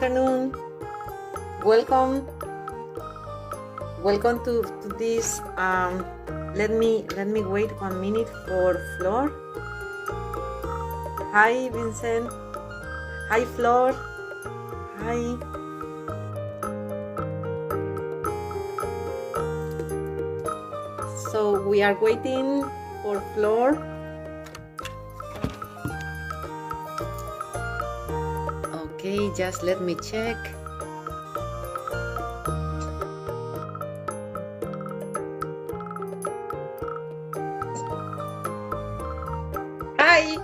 afternoon. Welcome. Welcome to this. Let me wait 1 minute for Flor. Hi, Vincent. Hi, Flor. Hi. So we are waiting for Flor. Okay, just let me check. Hi.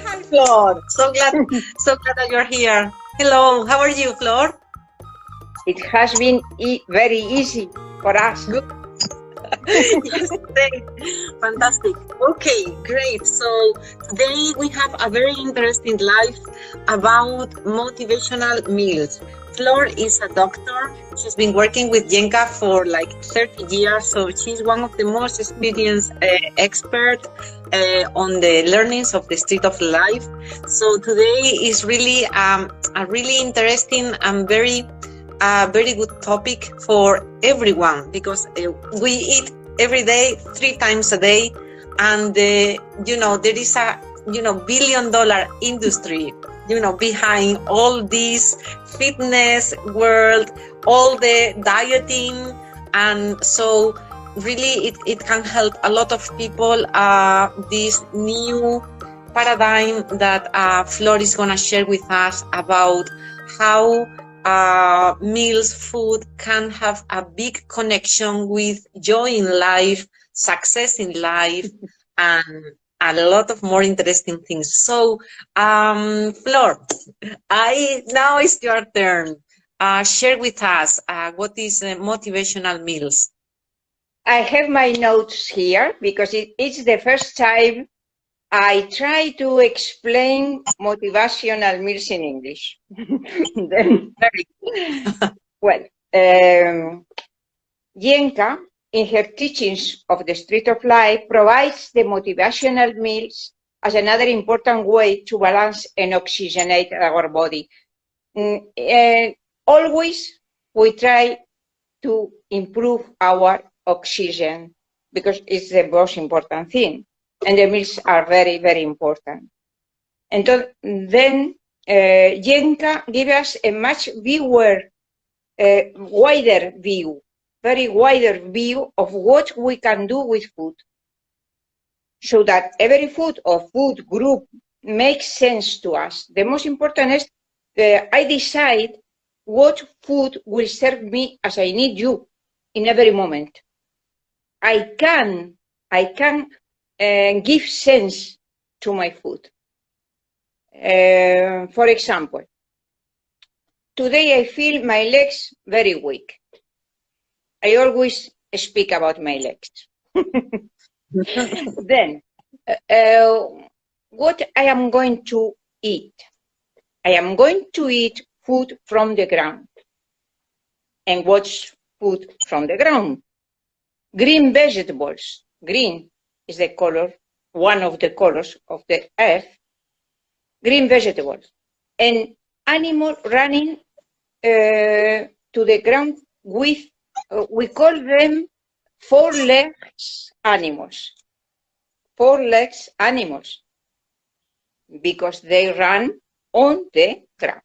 Hi, Flor. So glad that you're here. Hello. How are you, Flor? It has been very easy for us. Good. Yes, great. Fantastic. Okay, great. So today we have a very interesting live about motivational meals. Flor is a doctor. She's been working with Yenka for like 30 years, so she's one of the most experienced experts on the learnings of the street of life. So today is really a really interesting and very good topic for everyone, because we eat every day, 3 times a day, and there is a billion-dollar industry behind all this fitness world, all the dieting, and so really it can help a lot of people. This new paradigm that Flor is going to share with us about how meals, food can have a big connection with joy in life, success in life, and a lot of more interesting things. So, Flor, now it's your turn. Share with us what is motivational meals. I have my notes here because it's the first time I try to explain motivational meals in English. Well, Yenka, in her teachings of the Street of Life, provides the motivational meals as another important way to balance and oxygenate our body. Always we try to improve our oxygen because it's the most important thing, and the meals are very, very important. And then Yenka gives us a much wider view, very wider view of what we can do with food, so that every food or food group makes sense to us. The most important is I decide what food will serve me as I need you in every moment. I can give sense to my food. For example, today I feel my legs very weak. I always speak about my legs. Then, what I am going to eat? I am going to eat food from the ground. And what's food from the ground? Green vegetables. Green is the color, one of the colors of the earth. Green vegetables. And animal running to the ground with, we call them 4 legs animals. 4 legs animals, because they run on the ground.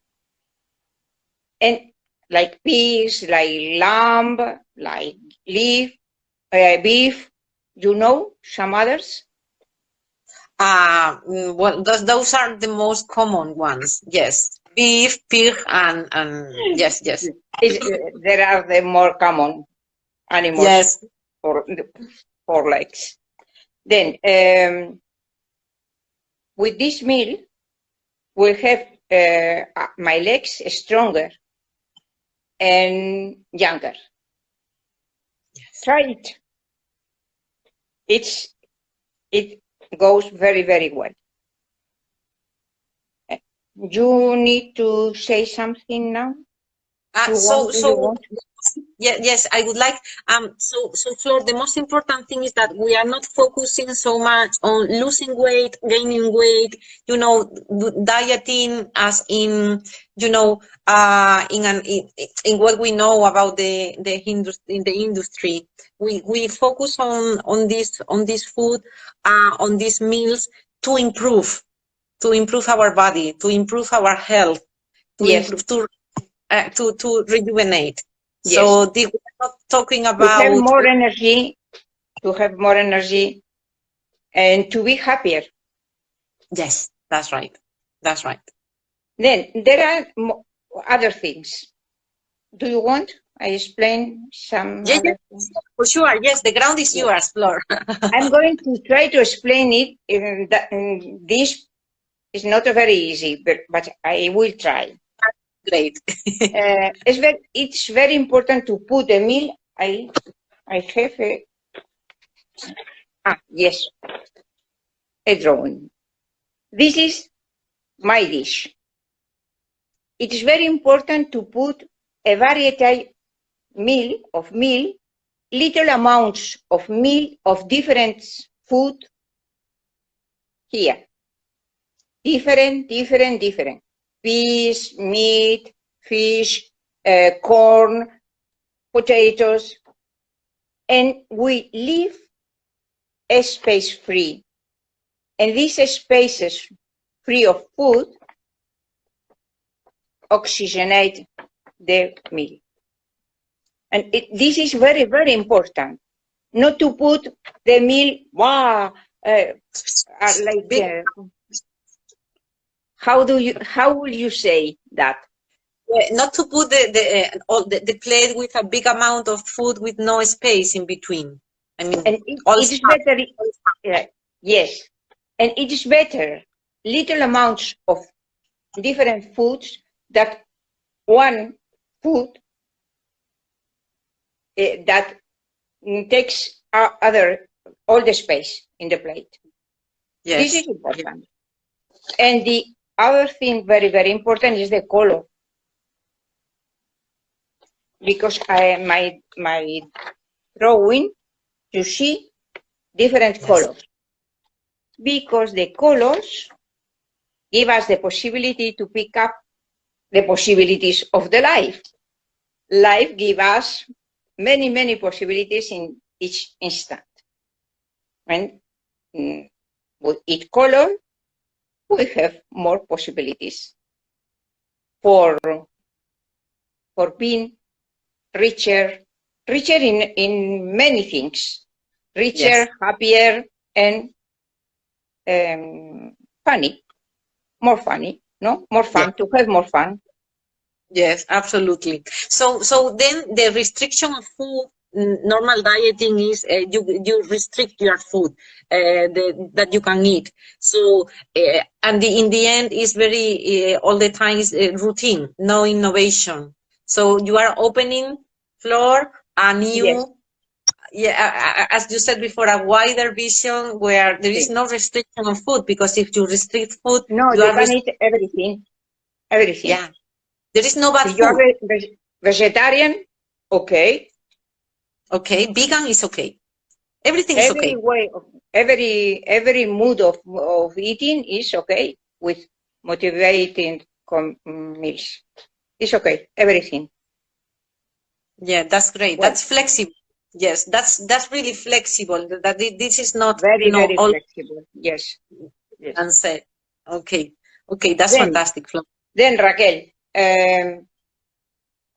And like pigs, like lamb, like beef, some others? Well, those are the most common ones. Yes, beef, pig, and yes. There are the more common animals. Yes. For 4 legs. Then, with this meal, we'll have my legs stronger and younger. Yes. Try it. It goes very, very well. You need to say something now? yes, I would like, so Flor, the most important thing is that we are not focusing so much on losing weight, gaining weight, dieting as in, in what we know about in the industry. We focus on this food, on these meals to improve our body, to improve our health, to Yes. improve, to rejuvenate. Yes. So we're not talking about to have more energy and to be happier. Yes, that's right. That's right. Then there are other things. Do you want I explain some Yes, other yes, for sure. Yes, the ground is yours, Flor. I'm going to try to explain it. This is not very easy, but I will try. Great. It's very important to put a meal. I have yes, a drawing. This is my dish. It is very important to put a variety of meal, little amounts of meal of different food here. Different. Peas, meat, fish, corn, potatoes, and we leave a space free. And these spaces free of food oxygenate the meal. And this is very, very important. Not to put the meal, how will you say that? Not to put the plate with a big amount of food with no space in between. I mean, and it is better. Yes, and it is better little amounts of different foods that one food that takes all the space in the plate. Yes. This is important. And the other thing very, very important is the color. Because my drawing, you see different colors. Because the colors give us the possibility to pick up the possibilities of the life. Life gives us many, many possibilities in each instant. And with each color, we have more possibilities for being richer in many things, richer, happier, and funny, more funny, no? More fun, to have more fun. Yes, absolutely. So then the restriction of food, normal dieting is you restrict your food that you can eat. So and in the end is very all the time is routine, no innovation. So you are opening, Flor, a new, as you said before, a wider vision where there is no restriction of food, because if you restrict food, no, you can eat everything. Everything. Yeah. There is no bad food. You are vegetarian, okay. Okay, vegan is okay. Everything is okay. Every mood of eating is okay with motivating meals. It's okay, everything. Yeah, that's great. Well, that's flexible. Yes, that's really flexible. That this is not very flexible. Yes. And said, okay, that's fantastic, Flo. Then Raquel,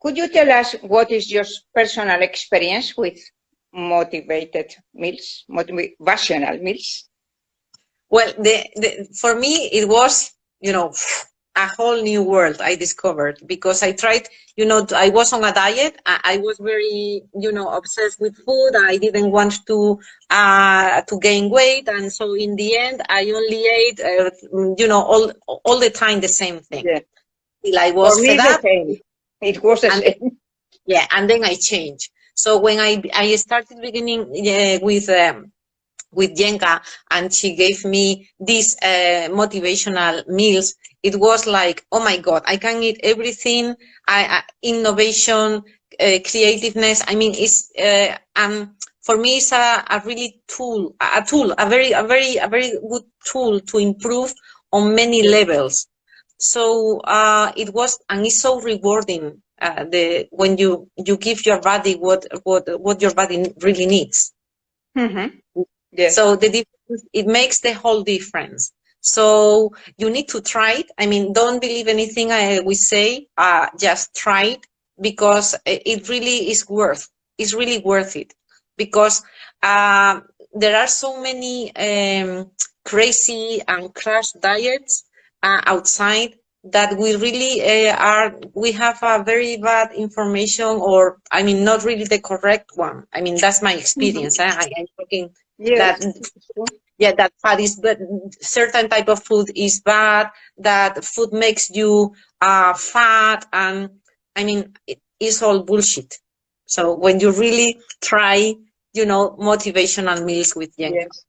could you tell us what is your personal experience with motivated meals, motivational meals? Well, for me, it was, a whole new world I discovered, because I tried, I was on a diet. I was very, obsessed with food. I didn't want to gain weight. And so in the end, I only ate, all the time the same thing. Yeah. Till I was fed up. It was the same. Yeah, and then I changed. So when I started beginning with Yenka, and she gave me these motivational meals, it was like, oh my God, I can eat everything. Innovation, creativeness. I mean, it's for me, it's a really a very good tool to improve on many levels. So it was, and it's so rewarding when you give your body what your body really needs. Mm-hmm. Yes. So it makes the whole difference. So you need to try it. I mean, don't believe anything we say. Just try it, because it really is it's really worth it, because there are so many crazy and crash diets outside that we really we have a very bad information, or I mean, not really the correct one. I mean, that's my experience. I'm talking Yes. that fat is, but certain type of food is bad, that food makes you fat, and I mean, it's all bullshit. So when you really try, motivational meals with Yenka. Yes.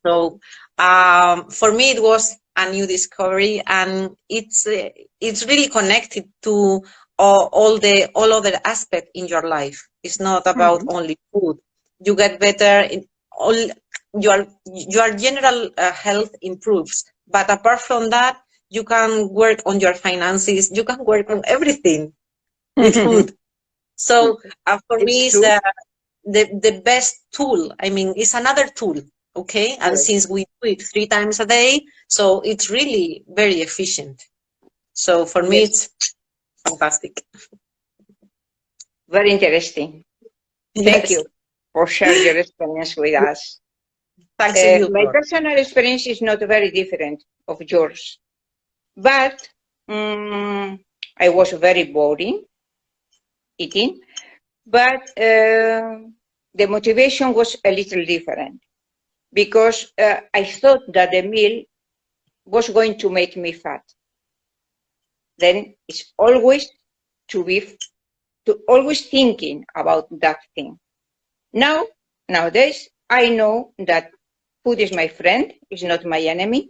So for me, it was a new discovery, and it's really connected to all other aspects in your life. It's not about only food. You get better in all. Your general health improves, but apart from that, you can work on your finances. You can work on everything with food. So for me, it's the best tool. I mean, it's another tool. Okay, and since we do it 3 times a day, so it's really very efficient. So for me, it's fantastic. Very interesting. Thank you for sharing your experience with us. Thanks to you, my Flor. personal experience is not very different of yours, but I was very boring eating, but the motivation was a little different, because I thought that the meal was going to make me fat. Then it's always always thinking about that thing. Nowadays, I know that food is my friend, is not my enemy.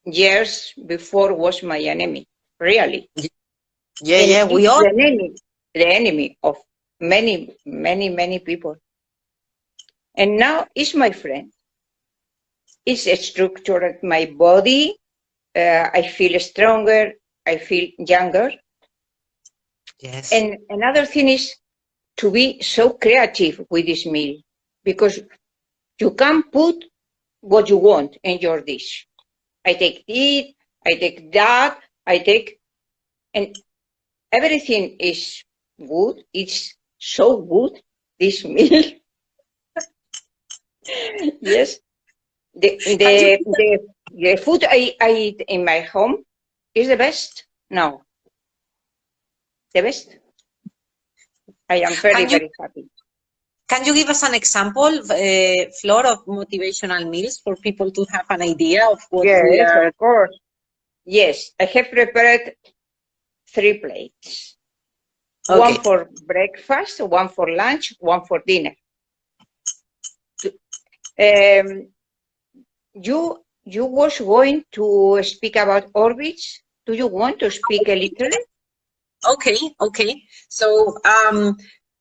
Years before was my enemy, really. Yeah, we all the enemy of many people. And now it's my friend. It's structured my body. I feel stronger. I feel younger. Yes. And another thing is to be so creative with this meal, because you can put what you want in your dish. I take it, I take that, and everything is good. It's so good, this meal. Yes. The food I eat in my home is the best now. The best. I am very happy. Can you give us an example, Flor, of motivational meals for people to have an idea of what we are? Yes, of course. Yes, I have prepared 3 plates. Okay. One for breakfast, one for lunch, one for dinner. You was going to speak about orbits. Do you want to speak a little? Okay. So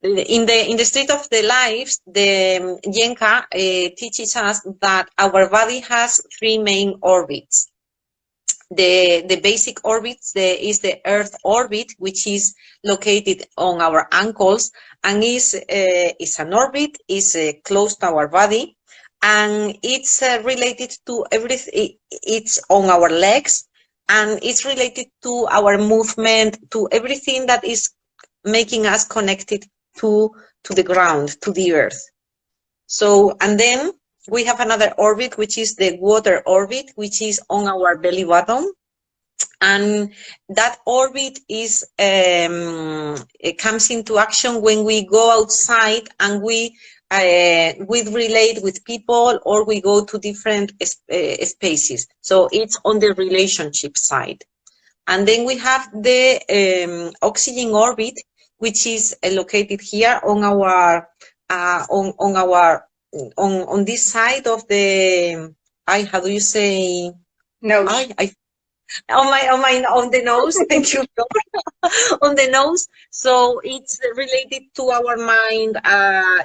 in the state of the lives, the Yenka teaches us that our body has 3 main orbits. The basic orbits is the Earth orbit, which is located on our ankles, and is an orbit, is close to our body, and it's related to everything. It's on our legs, and it's related to our movement, to everything that is making us connected to the ground, to the Earth. So, and then we have another orbit, which is the water orbit, which is on our belly button. And that orbit is it comes into action when we go outside and we relate with people, or we go to different spaces. So it's on the relationship side. And then we have the oxygen orbit, which is located here on our on this side of the how do you say nose? On the nose. Thank you, Flor. On the nose. So it's related to our mind.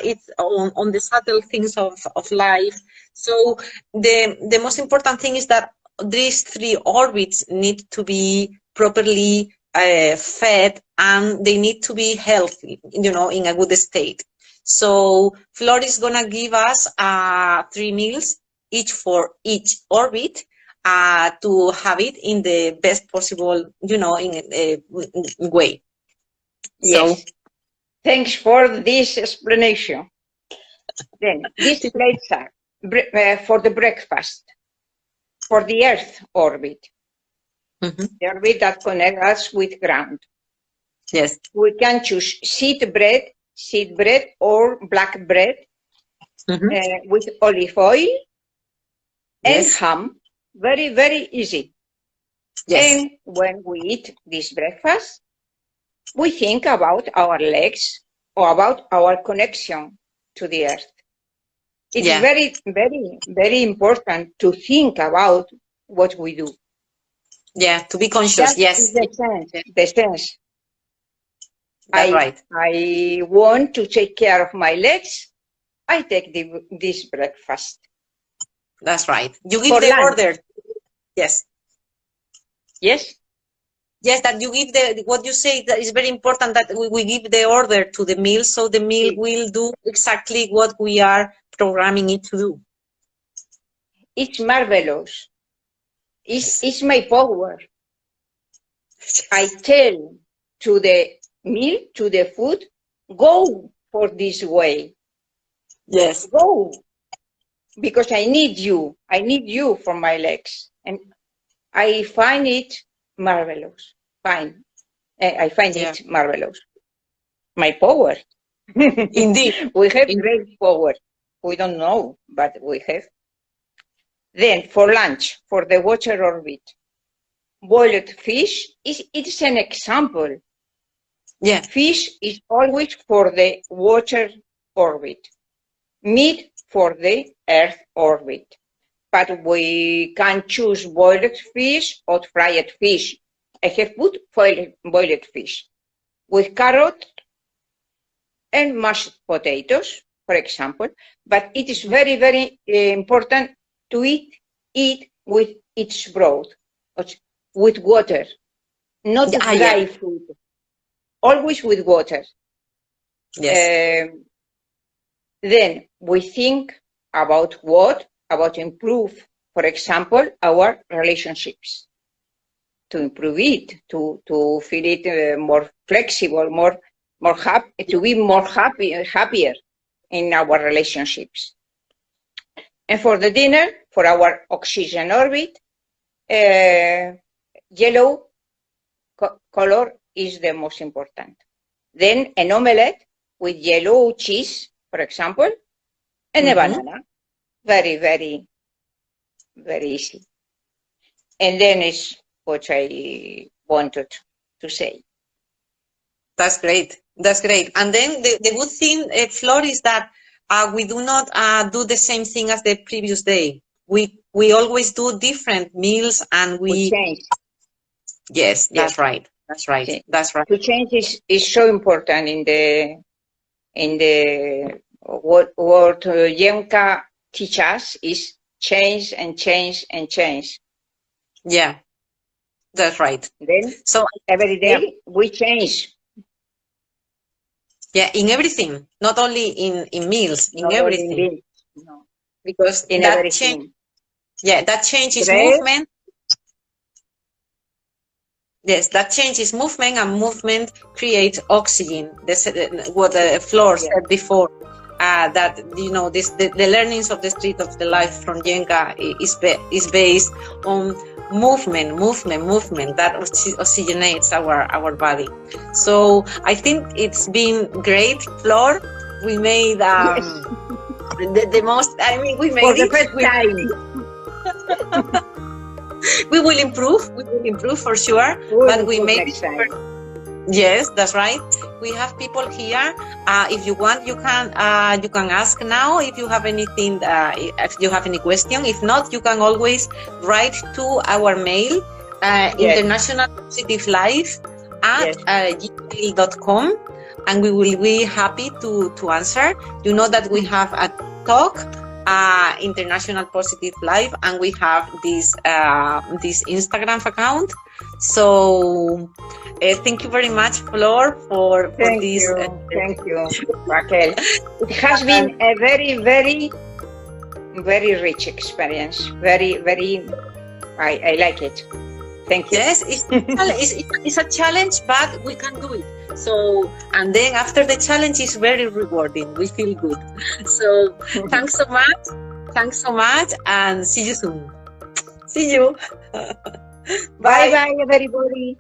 It's on the subtle things of life. So the most important thing is that these three orbits need to be properly fed, and they need to be healthy, in a good state. So Flor is gonna give us 3 meals, each for each orbit, to have it in the best possible, way. Yes. So, thanks for this explanation. Then these plates are for the breakfast, for the Earth orbit, the orbit that connects us with ground. yes, We can choose seed bread, or black bread with olive oil and yes, ham. Very, very easy. yes, And when we eat this breakfast, we think about our legs or about our connection to the earth. It's very, very, very important to think about what we do. Yeah, to be conscious. That is the sense. That's right. I want to take care of my legs. I take this breakfast. That's right. You give the order. Yes. Yes. Yes, that you give what you say, that is very important, that we give the order to the meal, so the meal will do exactly what we are programming it to do. It's marvelous. It's my power. I tell to the meal, to the food, go for this way. Yes. Go. Because I need you. I need you for my legs. And I find it marvelous. Fine. I find it marvelous. My power. Indeed. We have great power. We don't know, but we have. Then for lunch, for the water orbit, boiled fish it's an example. Yeah. Fish is always for the water orbit. Meat for the earth orbit. But we can choose boiled fish or fried fish. I have put boiled fish with carrot and mashed potatoes, for example. But it is very, very important to eat with its broth, with water, not dry food. Always with water. Yes. Then we think about what? About improve, for example, our relationships. To improve it, to feel it more flexible, more happy, to be more happier in our relationships. And for the dinner, for our oxygen orbit, yellow color is the most important. Then an omelette with yellow cheese, for example, and a banana. Very, very, very easy. And then is what I wanted to say. That's great. That's great. And then the good thing, Flor, is that we do not do the same thing as the previous day. We always do different meals, and we change. Yes, that's right. That's right. Sí. That's right. To change is so important in the what Yenka teach us is change and change and change. Yeah, that's right. Then so every day we change. Yeah, in everything, not only in meals, in not everything. Only in meals. No. Because in that everything. change, that change is movement. Yes, that change is movement, and movement creates oxygen. This, what Flor said before, that the learnings of the street of the life from Yenka is based on movement that oxygenates our body. So I think it's been great, Flor. We made the most. I mean, we made for the it first time. We will improve for sure, but we made it. Yes, that's right. We have people here. If you want, you can ask now if you have anything, if you have any question. If not, you can always write to our mail, internationalpositivelife at gmail.com, and we will be happy to answer. You know that we have a talk, International Positive Life, and we have this Instagram account. So thank you very much, Flor, for this. Thank you, Raquel. It has been a very, very, very rich experience. Very, very, I like it. Thank you. Yes, it's a challenge, but we can do it. So, and then after the challenge is very rewarding. We feel good. So, thanks so much. Thanks so much, and see you soon. See you. Bye bye, everybody.